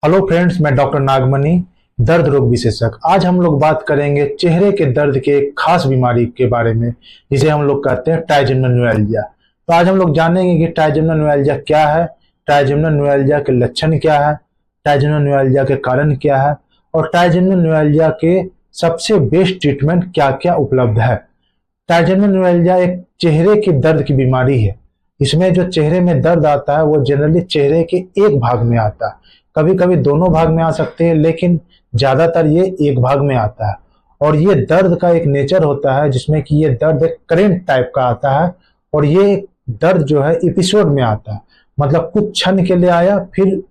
Hello friends, मैं doctor नागमणि, दर्द रोग विशेषज्ञ। आज हम लोग बात करेंगे चेहरे के दर्द के एक खास बीमारी के बारे में, जिसे हम लोग कहते हैं ट्राइजेमिनल न्यूराल्जिया। तो आज हम लोग जानेंगे कि ट्राइजेमिनल न्यूराल्जिया क्या है, ट्राइजेमिनल न्यूराल्जिया के लक्षण क्या है, ट्राइजेमिनल न्यूराल्जिया के कारण क्या है और ट्राइजेमिनल न्यूराल्जिया के सबसे बेस्ट ट्रीटमेंट क्या क्या उपलब्ध है। ट्राइजेमिनल न्यूराल्जिया एक चेहरे की दर्द की बीमारी है। इसमें जो चेहरे में दर्द आता है वो जनरली चेहरे के एक भाग में आता है। कभी कभी दोनों भाग में आ सकते हैं, लेकिन ज्यादातर ये एक भाग में आता है। और ये दर्द का एक नेचर होता है जिसमें कि ये दर्द एक करेंट टाइप का आता है। और ये दर्द जो है एपिसोड में आता है, मतलब कुछ क्षण के लिए आया, फिर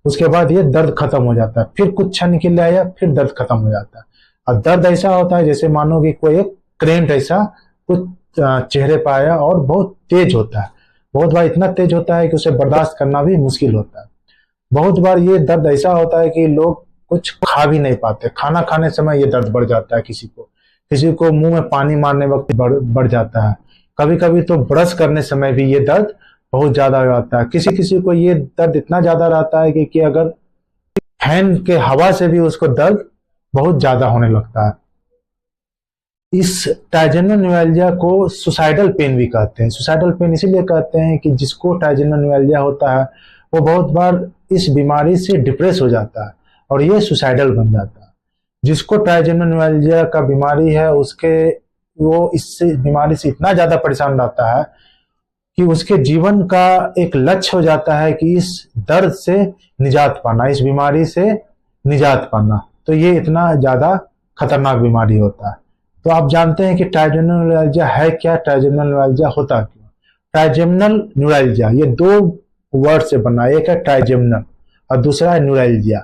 उसके बाद ये दर्द खत्म हो जाता है, फिर कुछ क्षण के लिए आया, फिर दर्द खत्म हो जाता है। और दर्द ऐसा होता है जैसे मानो कि कोई एक करेंट ऐसा कुछ चेहरे पर आया, और बहुत तेज होता है। बहुत बार इतना तेज होता है कि उसे बर्दाश्त करना भी मुश्किल होता है। बहुत बार ये दर्द ऐसा होता है कि लोग कुछ खा भी नहीं पाते। खाना खाने समय ये दर्द बढ़ जाता है, किसी को मुंह में पानी मारने वक्त बढ़ जाता है। कभी कभी तो ब्रश करने समय भी ये दर्द बहुत ज्यादा हो जाता है। किसी किसी को ये दर्द इतना ज्यादा रहता है कि अगर फैन के हवा से भी उसको दर्द बहुत ज्यादा होने लगता है। इस ट्राइजेमिनल न्यूराल्जिया को सुसाइडल पेन भी कहते हैं। सुसाइडल पेन इसीलिए कहते हैं कि जिसको ट्राइजेमिनल न्यूराल्जिया होता है वो बहुत बार इस बीमारी से डिप्रेस हो जाता है और ये सुसाइडल बन जाता है। जिसको ट्राइजेमिनल न्यूराल्जिया का बीमारी है वो इससे बीमारी से इतना ज्यादा परेशान रहता है कि उसके जीवन का एक लक्ष्य हो जाता है कि इस दर्द से निजात पाना, इस बीमारी से निजात पाना। तो ये इतना ज्यादा खतरनाक बीमारी होता है। तो आप जानते हैं कि ट्राइजेमिनल न्यूराल्जिया है क्या, ट्राइजेमिनल न्यूराल्जिया होता क्यों। ट्राइजेमिनल न्यूराल्जिया ये दो वर्ड से बना है, एक है ट्राइजेमिनल और दूसरा है न्यूराल्जिया।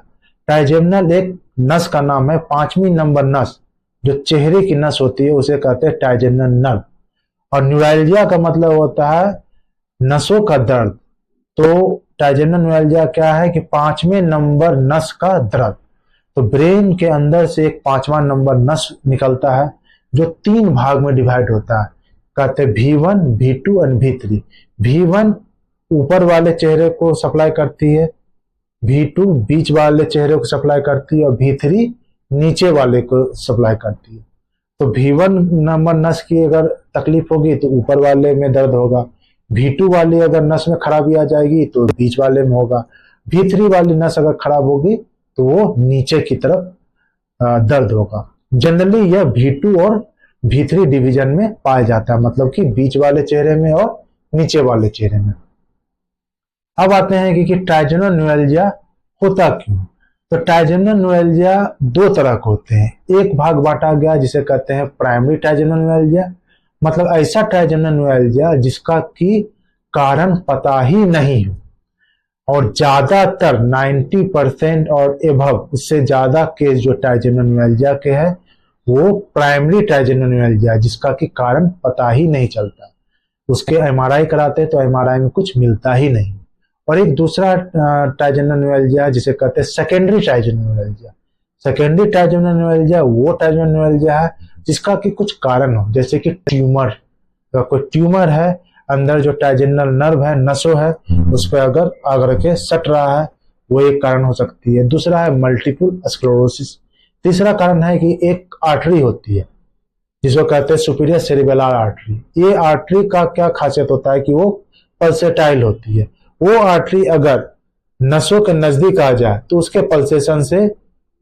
ट्राइजेमिनल एक नस का नाम है, 5वीं नंबर नस जो चेहरे की नस होती है उसे कहते हैं ट्राइजेमिनल नर्व। और न्यूराल्जिया का मतलब होता है नसों का दर्द। तो ट्राइजेमिनल न्यूराल्जिया क्या है कि 5वें नंबर नस का दर्द। तो ब्रेन के अंदर से एक 5वां नंबर नस निकलता है जो 3 भाग में डिवाइड होता है, कहते हैं V1, V2 और V3। V1 ऊपर वाले चेहरे को सप्लाई करती है, V2 बीच वाले चेहरे को सप्लाई करती है और V3 नीचे वाले को सप्लाई करती है। तो V1 नंबर नस की अगर तकलीफ होगी तो ऊपर वाले में दर्द होगा, V2 वाली अगर नस में खराबी आ जाएगी तो बीच वाले में होगा, V3 वाली नस अगर खराब होगी तो वो नीचे की तरफ दर्द होगा। जनरली यह V2 और V3 डिवीजन में पाया जाता है, मतलब कि बीच वाले चेहरे में और नीचे वाले चेहरे में। अब आते हैं कि ट्राइजेमिनल न्यूराल्जिया होता क्यों। तो ट्राइजेमिनल न्यूराल्जिया 2 तरह के होते हैं। एक भाग बांटा गया जिसे कहते हैं प्राइमरी ट्राइजेमिनल न्यूराल्जिया, मतलब ऐसा ट्राइजेमिनल न्यूराल्जिया जिसका की कारण पता ही नहीं हो। और ज्यादातर 90% और एभव, उससे ज्यादा केस जो ट्राइजेमिनल न्यूराल्जिया के हैं वो प्राइमरी ट्राइजेमिनल न्यूराल्जिया जिसका कि कारण पता ही नहीं चलता। उसके एमआरआई कराते हैं तो एमआरआई में कुछ मिलता ही नहीं। और एक दूसरा ट्राइजेमिनल न्यूराल्जिया जिसे कहते हैं secondary trigeminal neuralgia. Secondary trigeminal neuralgia वो ट्राइजेमिनल न्यूराल्जिया है जिसका कि कुछ कारण हो, जैसे कि ट्यूमर, कोई ट्यूमर है अंदर जो ट्राइजेमिनल नर्व है, नसों है, उस पर अगर आकर के सट रहा है, वो एक कारण हो सकती है। दूसरा है मल्टीपल स्क्लेरोसिस। तीसरा कारण है कि एक आर्टरी होती है जिसको कहते हैं सुपीरियर सेरिबेलर आर्टरी। ये आर्टरी का क्या खासियत होता है कि वो पल्सेटाइल होती है। वो आर्टरी अगर नसों के नजदीक आ जाए तो उसके पल्सेशन से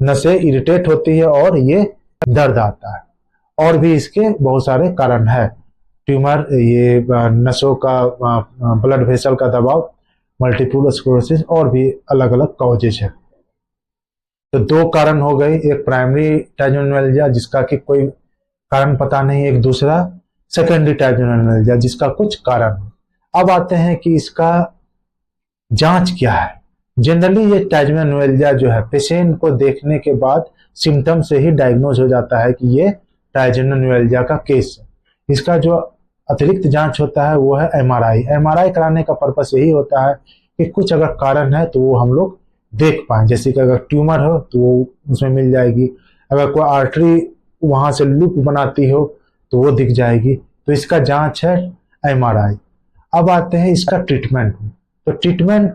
नसें इरिटेट होती है और ये दर्द आता है। और भी इसके बहुत सारे कारण है, ट्यूमर, ये नसों का ब्लड वेसल का दबाव, मल्टीपल स्क्लेरोसिस और भी अलग अलग कॉजेज है। तो 2 कारण हो गए, एक प्राइमरी ट्राइजेमिनल न्यूराल्जिया जिसका कि कोई कारण पता नहीं, एक दूसरा सेकेंडरी ट्राइजेमिनल न्यूराल्जिया जिसका कुछ कारण हो। अब आते हैं कि इसका जांच क्या है। जनरली ये ट्राइजेमिनल न्यूराल्जिया जो है पेशेंट को देखने के बाद सिम्टम से ही डायग्नोज हो जाता है कि ये ट्राइजेमिनल न्यूराल्जिया का केस है। इसका जो अतिरिक्त जांच होता है वो है एमआरआई। एमआरआई कराने का पर्पस यही होता है कि कुछ अगर कारण है तो वो हम लोग देख पाए, जैसे कि अगर ट्यूमर हो तो वो उसमें मिल जाएगी, अगर कोई आर्टरी वहां से लूप बनाती हो तो वो दिख जाएगी। तो इसका जांच है एमआरआई। अब आते हैं इसका ट्रीटमेंट। तो ट्रीटमेंट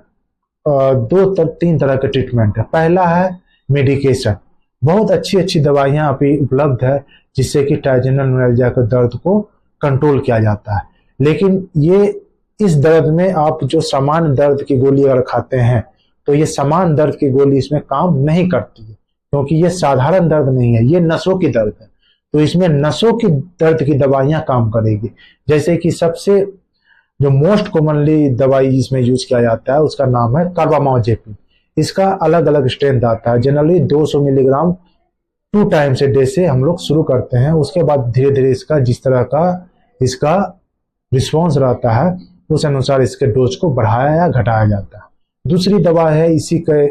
तीन तरह के ट्रीटमेंट है। पहला है मेडिकेशन। बहुत अच्छी अच्छी दवाइयाँ अभी उपलब्ध है जिससे कि ट्राइजेमिनल न्यूरैल्जिया के दर्द को कंट्रोल किया जाता है। लेकिन ये इस दर्द में आप जो सामान्य दर्द की गोली अगर खाते हैं तो ये सामान्य दर्द की गोली इसमें काम नहीं करती है, क्योंकि ये साधारण दर्द नहीं है, ये नसों की दर्द है। तो इसमें नसों की दर्द की दवाइयाँ काम करेगी। जैसे कि सबसे जो मोस्ट कॉमनली दवाई इसमें यूज किया जाता है उसका नाम है कार्बामाजेपिन। इसका अलग अलग स्ट्रेंथ आता है। Generally 200 milligram 2 times a day से हम लोग शुरू करते हैं। उसके बाद धीरे धीरे इसका जिस तरह का इसका रिस्पॉन्स रहता है उस अनुसार इसके डोज को बढ़ाया या घटाया जाता है। दूसरी दवा है इसी के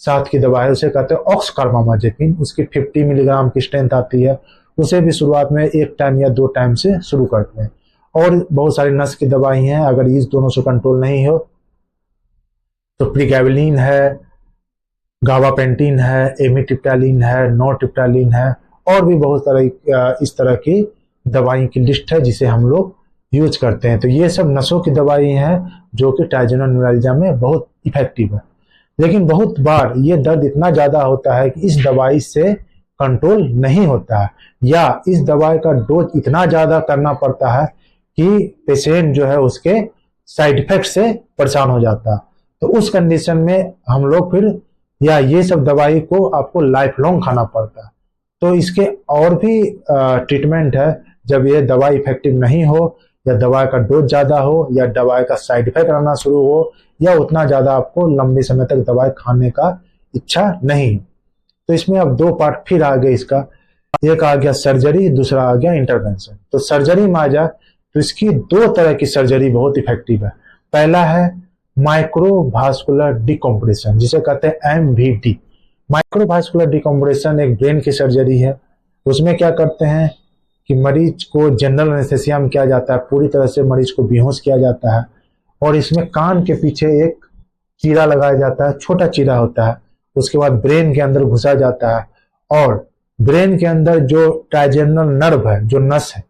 साथ की दवा है, उसे कहते हैं ऑक्सकार्बामाजेपिन। उसकी 50 मिलीग्राम की स्ट्रेंथ आती है। उसे भी शुरुआत में 1 टाइम या 2 टाइम से शुरू करते हैं। और बहुत सारी नस की दवाई हैं, अगर इस दोनों से कंट्रोल नहीं हो तो प्रीगैबलिन है, गाबापेंटिन है, एमिट्रिप्टालिन है, नॉरट्रिप्टालिन है, और भी बहुत तरह इस तरह की दवाई की लिस्ट है जिसे हम लोग यूज करते हैं। तो ये सब नसों की दवाई हैं जो कि ट्राइजेमिनल न्यूरैल्जिया में बहुत इफेक्टिव है। लेकिन बहुत बार ये दर्द इतना ज्यादा होता है कि इस दवाई से कंट्रोल नहीं होता है, या इस दवाई का डोज इतना ज्यादा करना पड़ता है कि पेशेंट जो है उसके साइड इफेक्ट से परेशान हो जाता है। तो उस कंडीशन में हम लोग फिर या ये सब दवाई को आपको लाइफ लॉन्ग खाना पड़ता है। तो इसके और भी ट्रीटमेंट है। जब ये दवाई इफेक्टिव नहीं हो, या दवाई का डोज ज्यादा हो, या दवाई का साइड इफेक्ट आना शुरू हो, या उतना ज्यादा आपको लंबे समय तक दवाई खाने का इच्छा नहीं। तो इसमें अब 2 पार्ट फिर आ गए इसका। एक आ गया सर्जरी, दूसरा आ गया इंटरवेंशन। तो सर्जरी में आ जाए तो इसकी 2 तरह की सर्जरी बहुत इफेक्टिव है। पहला है माइक्रोवास्कुलर डिकम्प्रेशन, जिसे कहते हैं MVD। माइक्रोवास्कुलर डिकम्प्रेशन एक ब्रेन की सर्जरी है। उसमें क्या करते हैं कि मरीज को जनरल एनेस्थीसिया में किया जाता है, पूरी तरह से मरीज को बेहोश किया जाता है, और इसमें कान के पीछे एक चीरा लगाया जाता है, छोटा चीरा होता है। उसके बाद ब्रेन के अंदर घुसा जाता है, और ब्रेन के अंदर जो ट्राइजेमिनल नर्व है, जो नस है,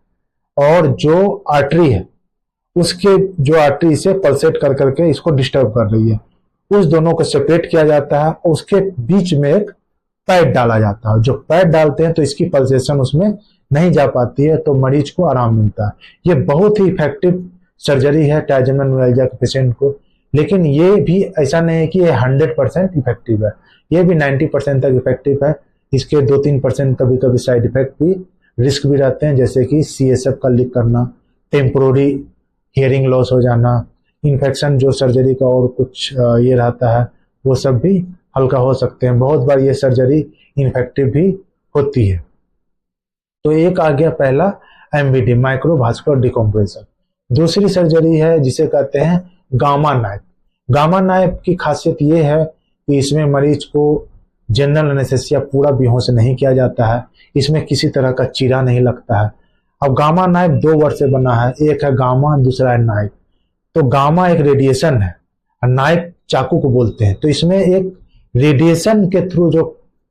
और जो आर्टरी है, उसके जो आर्टरी से पल्सेट कर करके इसको डिस्टर्ब कर रही है, उस दोनों को सेपरेट किया जाता है। उसके बीच में एक पैड डाला जाता है। जो पैड डालते हैं तो इसकी पल्सेशन उसमें नहीं जा पाती है, तो मरीज को आराम मिलता है। ये बहुत ही इफेक्टिव सर्जरी है ट्राइजेमिनल न्यूरैल्जिया के पेशेंट को। लेकिन ये भी ऐसा नहीं है कि ये 100% इफेक्टिव है, ये भी 90% तक इफेक्टिव है। इसके 2-3% कभी कभी साइड इफेक्ट भी, रिस्क भी रहते हैं, जैसे कि CSF का लीक करना, टेम्पोररी हियरिंग लॉस हो जाना, इन्फेक्शन जो सर्जरी का और कुछ ये रहता है वो सब भी हल्का हो सकते हैं। बहुत बार ये सर्जरी इन्फेक्टिव भी होती है। तो एक आ गया पहला MVD, माइक्रोवास्कुलर डिकम्प्रेशन। दूसरी सर्जरी है जिसे कहते हैं गामा नाइफ। गामा नाइफ की खासियत ये है कि इसमें मरीज को जनरल एनेस्थीसिया पूरा बेहोश नहीं किया जाता है, इसमें किसी तरह का चीरा नहीं लगता है। अब गामा नाइफ 2 वर्ड से बना है, एक है गामा, दूसरा है नाइफ। तो गामा एक रेडिएशन है और नाइफ चाकू को बोलते हैं। तो इसमें एक रेडिएशन के थ्रू जो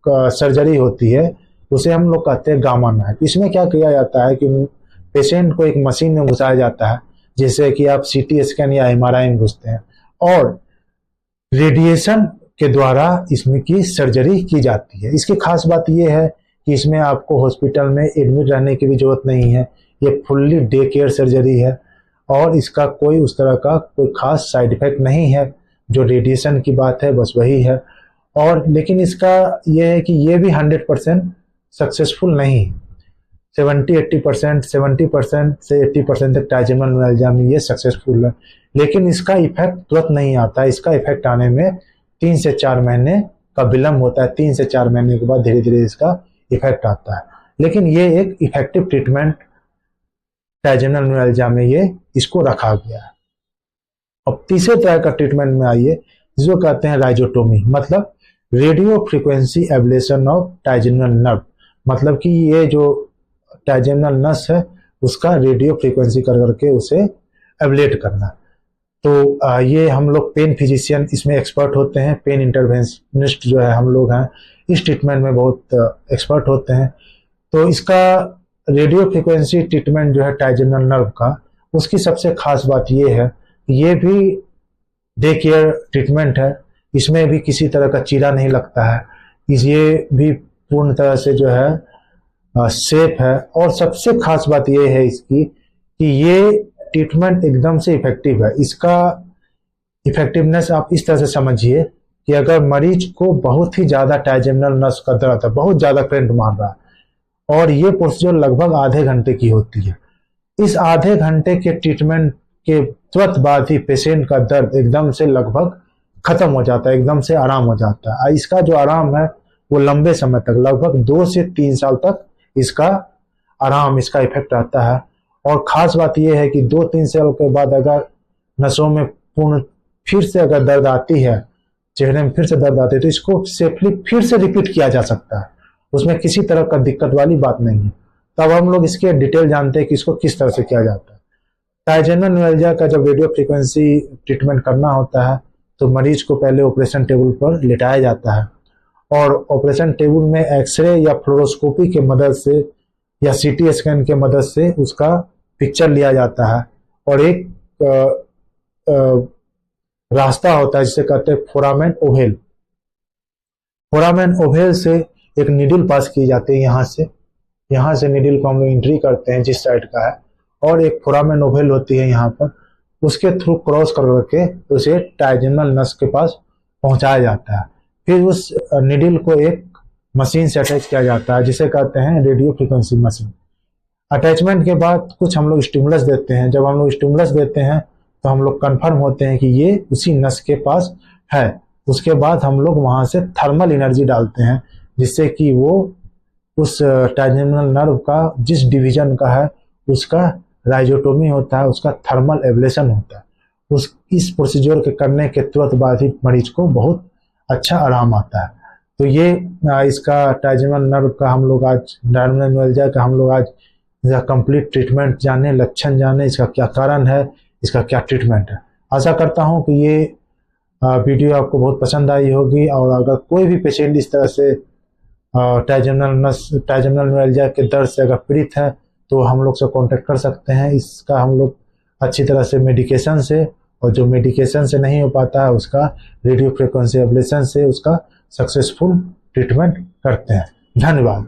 सर्जरी होती है उसे हम लोग कहते हैं गामा नाइफ। इसमें क्या किया जाता है कि पेशेंट को एक मशीन में घुसाया जाता है, जैसे कि आप CT स्कैन या MRI में घुसते हैं, और रेडिएशन के द्वारा इसमें की सर्जरी की जाती है। इसकी खास बात यह है कि इसमें आपको हॉस्पिटल में एडमिट रहने की भी जरूरत नहीं है। ये फुल्ली डे केयर सर्जरी है, और इसका कोई उस तरह का कोई खास साइड इफेक्ट नहीं है। जो रेडिएशन की बात है बस वही है। और लेकिन इसका यह है कि ये भी 100% सक्सेसफुल नहीं है। 70-80%, 70% से 80% तक ट्राइजेमिनल न्यूरैल्जिया में ये सक्सेसफुल है। लेकिन इसका इफेक्ट तुरंत नहीं आता। इसका इफेक्ट आने में 3 से 4 महीने का विलम्ब होता है। 3 से 4 महीने के बाद धीरे धीरे इसका इफेक्ट आता है। लेकिन ये एक इफेक्टिव ट्रीटमेंट ट्राइजेमिनल न्यूरैल्जिया में ये इसको रखा गया है। अब तीसरे तरह का ट्रीटमेंट में आइए, जिसको कहते हैं राइजोटोमी, मतलब radio frequency ablation of trigeminal nerve. मतलब कि ये जो ट्राइजेमिनल नस है उसका रेडियो फ्रीक्वेंसी कर करके उसे एब्लेट करना। तो ये हम लोग पेन फिजिशियन इसमें एक्सपर्ट होते हैं। पेन इंटरवेंशनिस्ट जो है हम लोग हैं, इस ट्रीटमेंट में बहुत एक्सपर्ट होते हैं। तो इसका रेडियो फ्रीक्वेंसी ट्रीटमेंट जो है ट्राइजेमिनल नर्व का, उसकी सबसे खास बात ये है, ये भी डे केयर ट्रीटमेंट है। इसमें भी किसी तरह का चीरा नहीं लगता है। ये भी पूर्ण तरह से जो है सेफ है। और सबसे खास बात ये है इसकी कि ये ट्रीटमेंट एकदम से इफेक्टिव है। इसका इफेक्टिवनेस आप इस तरह से समझिए कि अगर मरीज को बहुत ही ज्यादा ट्राइजेमिनल नस का दर्द है, बहुत ज्यादा करंट मार रहा है और ये प्रोसीजर लगभग आधे घंटे की होती है, इस आधे घंटे के ट्रीटमेंट के तुरंत बाद ही पेशेंट का दर्द एकदम से लगभग खत्म हो जाता है, एकदम से आराम हो जाता है। इसका जो आराम है वो लंबे समय तक, लगभग 2 से 3 साल तक इसका आराम, इसका इफेक्ट रहता है। और खास बात यह है कि 2-3 साल के बाद अगर नसों में पूर्ण फिर से अगर दर्द आती है, चेहरे में फिर से दर्द आती है, तो इसको सेफली फिर से रिपीट किया जा सकता है। उसमें किसी तरह का दिक्कत वाली बात नहीं है। तब हम लोग इसके डिटेल जानते हैं कि इसको किस तरह से किया जाता है। ट्राइजेमिनल न्यूरैल्जिया का जब रेडियो फ्रीक्वेंसी ट्रीटमेंट करना होता है तो मरीज को पहले ऑपरेशन टेबल पर लिटाया जाता है और ऑपरेशन टेबल में एक्सरे या फ्लोरोस्कोपी के मदद से या सीटी स्कैन के मदद से उसका पिक्चर लिया जाता है और एक रास्ता होता है जिसे कहते हैं फोरामेन ओवेल। फोरामेन ओवेल से एक नीडल पास की जाती है। यहाँ से नीडल को हम लोग एंट्री करते हैं जिस साइड का है, और एक फोरामेन ओवेल होती है यहाँ पर, उसके थ्रू क्रॉस करके उसे ट्राइजेमिनल नस के पास पहुंचाया जाता है। फिर उस नीडल को एक मशीन से अटैच किया जाता है जिसे कहते हैं रेडियो फ्रीक्वेंसी मशीन। अटैचमेंट के बाद कुछ हम लोग स्टिमुलस देते हैं। जब हम लोग स्टिमुलस देते हैं तो हम लोग कंफर्म होते हैं कि ये उसी नस के पास है। उसके बाद हम लोग वहां से थर्मल एनर्जी डालते हैं जिससे कि वो उस ट्राइजेमिनल नर्व का जिस डिवीजन का है उसका राइजोटोमी होता है, उसका थर्मल एब्लेशन होता है। इस प्रोसीजर के करने के तुरंत बाद ही मरीज को बहुत अच्छा आराम आता है। तो ये इसका ट्राइजेमिनल नर्व का हम लोग आज, ट्राइजेमिनल न्यूरैल्जिया का हम लोग आज कंप्लीट ट्रीटमेंट जाने, लक्षण जाने, इसका क्या कारण है, इसका क्या ट्रीटमेंट है। आशा करता हूं कि ये वीडियो आपको बहुत पसंद आई होगी। और अगर कोई भी पेशेंट इस तरह से ट्राइजेमिनल न्यूरैल्जिया के दर्द से अगर पीड़ित है तो हम लोग से कांटेक्ट कर सकते हैं। इसका हम लोग अच्छी तरह से मेडिकेशन से, और जो मेडिकेशन से नहीं हो पाता है उसका रेडियो फ्रीक्वेंसी एब्लेशन से उसका सक्सेसफुल ट्रीटमेंट करते हैं। धन्यवाद।